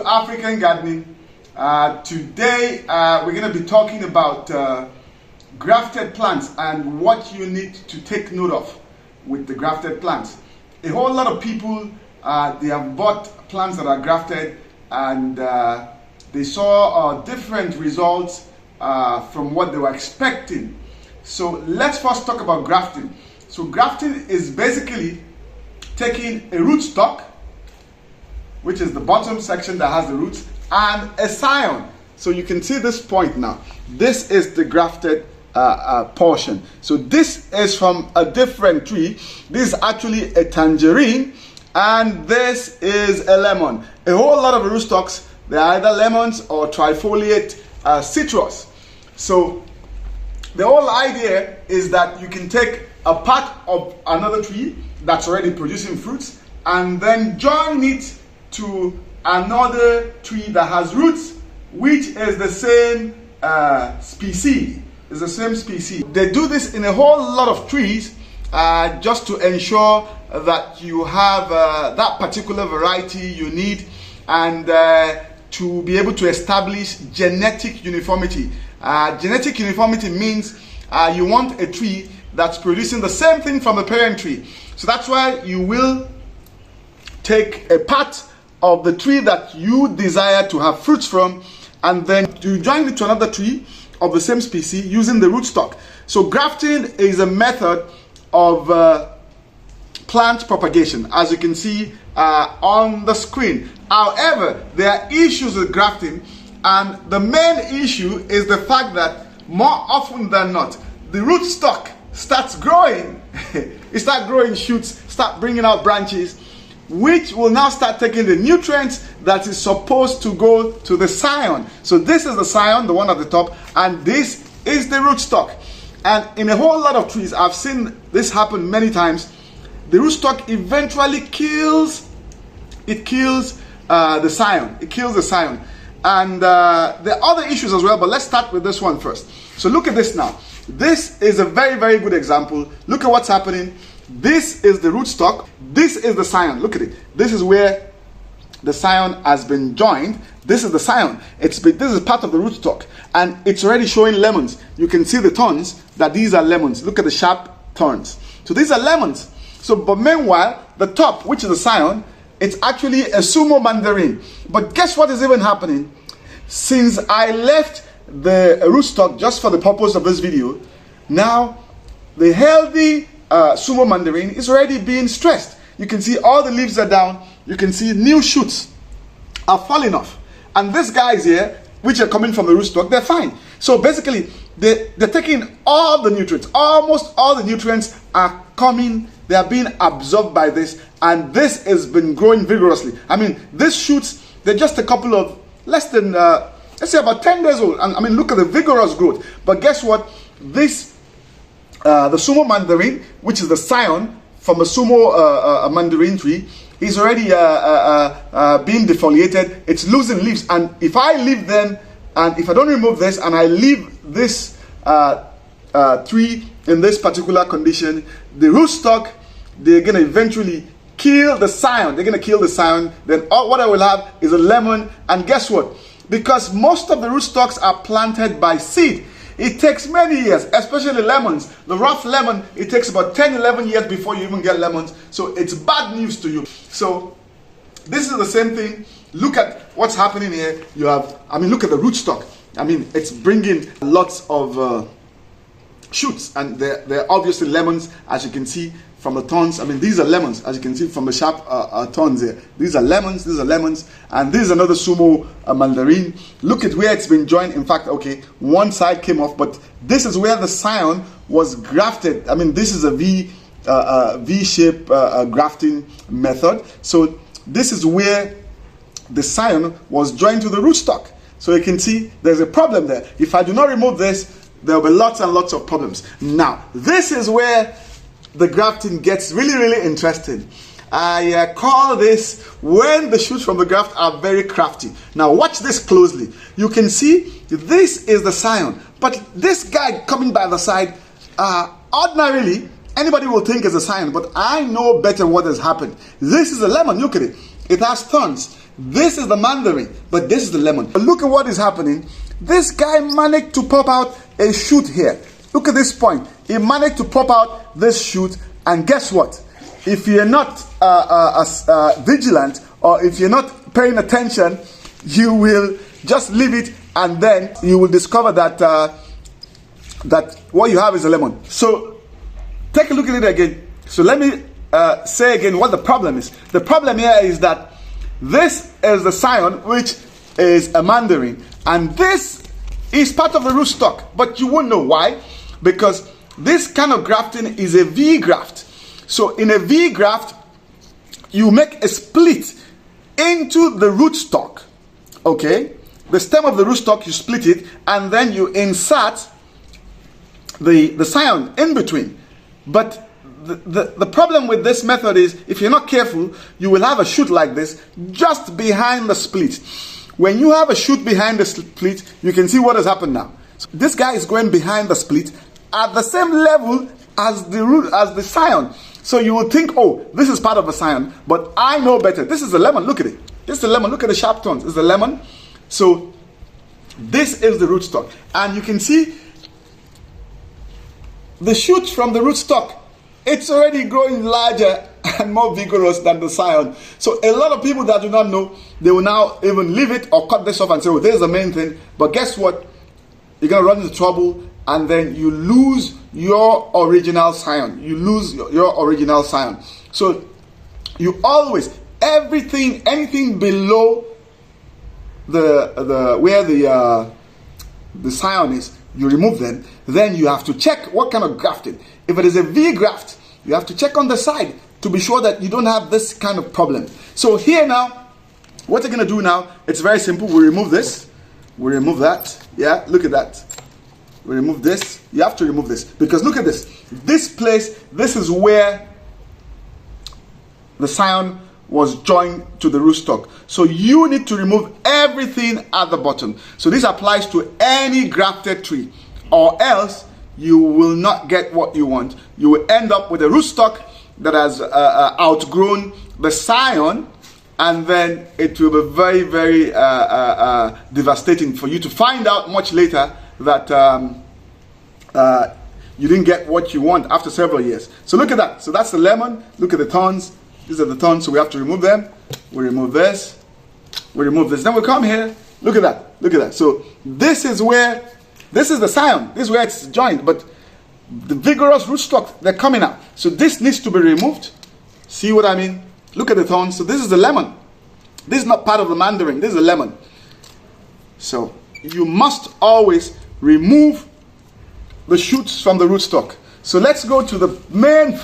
African gardening. Today we're going to be talking about grafted plants and what you need to take note of with the grafted plants. A whole lot of people they have bought plants that are grafted and they saw different results from what they were expecting. So let's first talk about grafting. So grafting is basically taking a rootstock, which is the bottom section that has the roots, and a scion. So you can see this point now. This is the grafted portion. So this is from a different tree. This is actually a tangerine, and this is a lemon. A whole lot of rootstocks, they're either lemons or trifoliate citrus. So the whole idea is that you can take a part of another tree that's already producing fruits and then join it to another tree that has roots, which is the same species. It's the same species. They do this in a whole lot of trees just to ensure that you have that particular variety you need and to be able to establish genetic uniformity. Genetic uniformity means you want a tree that's producing the same thing from the parent tree. So that's why you will take a part of the tree that you desire to have fruits from and then you join it to another tree of the same species using the rootstock. So grafting is a method of plant propagation, as you can see on the screen. However, there are issues with grafting, and the main issue is the fact that more often than not, the rootstock starts growing. It starts growing shoots, start bringing out branches, which will now start taking the nutrients that is supposed to go to the scion. So this is the scion, the one at the top, and this is the rootstock. And in a whole lot of trees, I've seen this happen many times. The rootstock eventually kills the scion. It kills the scion. And there are other issues as well, but let's start with this one first. So look at this now. This is a very, very good example. Look at what's happening. This is the rootstock. This is the scion. Look at it. This is where the scion has been joined. This is the scion. This is part of the rootstock, and it's already showing lemons. You can see the thorns, that these are lemons. Look at the sharp thorns. So these are lemons. So, but meanwhile, the top, which is the scion, it's actually a sumo mandarin. But guess what is even happening? Since I left the rootstock just for the purpose of this video, now the healthy sumo mandarin is already being stressed. You can see all the leaves are down. You can see new shoots are falling off. And these guys here, which are coming from the rootstock, they're fine. So basically, they're taking all the nutrients. Almost all the nutrients are coming. They are being absorbed by this. And this has been growing vigorously. I mean, these shoots, they're just a couple of, less than, let's say about 10 days old. And I mean, look at the vigorous growth. But guess what? This, the sumo mandarin, which is the scion from a sumo mandarin tree, is already being defoliated. It's losing leaves. And if I leave them, and if I don't remove this, and I leave this tree in this particular condition, the rootstock, they're going to eventually kill the scion. They're going to kill the scion. Then what I will have is a lemon. And guess what? Because most of the rootstocks are planted by seed, it takes many years, especially lemons. The rough lemon, it takes about 10, 11 years before you even get lemons. So it's bad news to you. So this is the same thing. Look at what's happening here. You have, I mean, look at the rootstock. I mean, it's bringing lots of shoots, and they're obviously lemons, as you can see from the thorns. I mean, these are lemons, as you can see from the sharp thorns here. These are lemons, and this is another sumo mandarin. Look at where it's been joined. In fact, okay, one side came off, but this is where the scion was grafted. I mean, this is a V-shape grafting method. So this is where the scion was joined to the rootstock. So you can see there's a problem there. If I do not remove this, there will be lots and lots of problems. Now, this is where the grafting gets really, really interesting. I call this when the shoots from the graft are very crafty. Now watch this closely. You can see this is the scion, but this guy coming by the side, ordinarily anybody will think it's a scion, but I know better what has happened. This is a lemon. Look at it. It has thorns. This is the mandarin, but this is the lemon. But look at what is happening. This guy managed to pop out a shoot here. Look at this point. He managed to pop out this shoot, and guess what? If you're not vigilant, or if you're not paying attention, you will just leave it, and then you will discover that that what you have is a lemon. So take a look at it again. So let me say again what the problem is. The problem here is that this is the Scion, which is a mandarin, and this is part of the rootstock, but you won't know why, because this kind of grafting is a V-graft. So in a V-graft, you make a split into the rootstock, okay? The stem of the rootstock, you split it, and then you insert the Scion in between. But the problem with this method is, if you're not careful, you will have a shoot like this just behind the split. When you have a shoot behind the split, you can see what has happened now. So this guy is going behind the split at the same level as the Scion. So you will think, oh, this is part of the Scion, but I know better. This is a lemon. Look at it. This is a lemon. Look at the sharp tones. It's a lemon. So this is the rootstock, and you can see the shoots from the rootstock. It's already growing larger and more vigorous than the Scion. So a lot of people that do not know, they will now even leave it or cut this off and say, oh, this is the main thing. But guess what? You're going to run into trouble, and then you lose your original Scion. You lose your original Scion. So you always, anything below where the Scion is, you remove them. Then you have to check what kind of grafting. If it is a V-graft, you have to check on the side to be sure that you don't have this kind of problem. So here now, what you're going to do now, it's very simple. We remove this. We remove that. Yeah, look at that. We remove this. You have to remove this, because look at this. This place, this is where the Scion was joined to the rootstock. So you need to remove everything at the bottom. So this applies to any grafted tree, or else you will not get what you want. You will end up with a rootstock that has outgrown the Scion, and then it will be very, very devastating for you to find out much later that you didn't get what you want after several years. So look at that. So that's the lemon. Look at the thorns. These are the thorns, so we have to remove them. We remove this. We remove this. Then we come here. Look at that. Look at that. So this is the Scion. This is where it's joined. But the vigorous rootstock, they're coming out. So this needs to be removed. See what I mean? Look at the thorns. So this is the lemon. This is not part of the mandarin. This is a lemon. So you must always remove the shoots from the rootstock. So let's go to the main,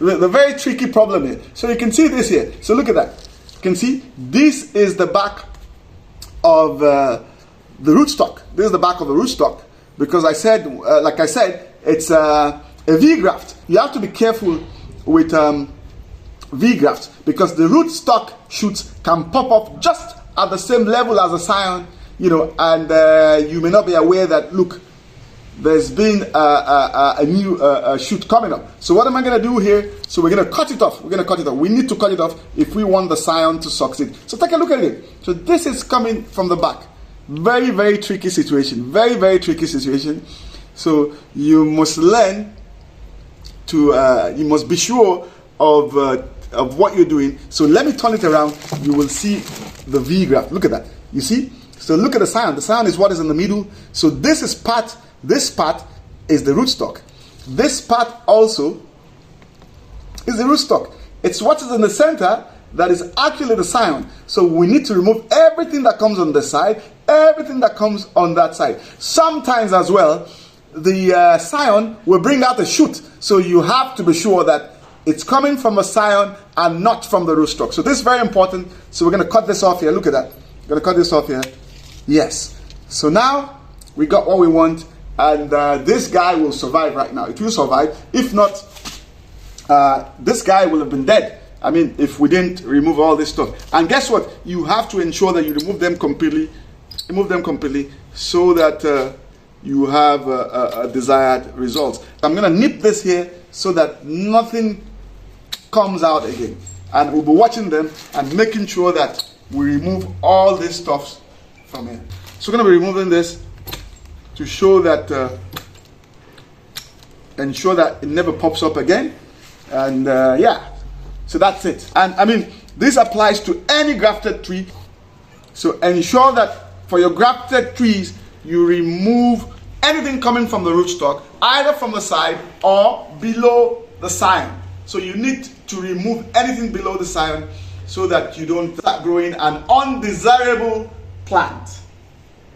the very tricky problem here. So you can see this here. So look at that. You can see this is the back of the rootstock. This is the back of the rootstock, because I said, like I said, it's a V-graft. You have to be careful with V-grafts, because the rootstock shoots can pop up just at the same level as a Scion, you know, and you may not be aware that, look, there's been a new shoot coming up. So what am I going to do here? So we're going to cut it off. We're going to cut it off. We need to cut it off if we want the Scion to succeed. So take a look at it. So this is coming from the back. Very, very tricky situation. Very, very tricky situation. So you must learn to, you must be sure of what you're doing. So let me turn it around. You will see the V-graft. Look at that. You see? So look at the Scion. The Scion is what is in the middle. So this is part. This part is the rootstock. This part also is the rootstock. It's what is in the center that is actually the Scion. So we need to remove everything that comes on this side, everything that comes on that side. Sometimes as well, the Scion will bring out a shoot. So you have to be sure that it's coming from a Scion and not from the rootstock. So this is very important. So we're going to cut this off here. Look at that. We're going to cut this off here. Yes. So now we got what we want. And this guy will survive right now. It will survive. If not, this guy will have been dead. I mean, if we didn't remove all this stuff. And guess what? You have to ensure that you remove them completely. Remove them completely so that you have desired results. I'm going to nip this here so that nothing comes out again. And we'll be watching them and making sure that we remove all this stuff from here. So we're going to be removing this to show that, ensure that it never pops up again. And yeah, so that's it. And I mean, this applies to any grafted tree. So ensure that for your grafted trees, you remove anything coming from the rootstock, either from the side or below the scion. So you need to remove anything below the scion so that you don't start growing an undesirable plant.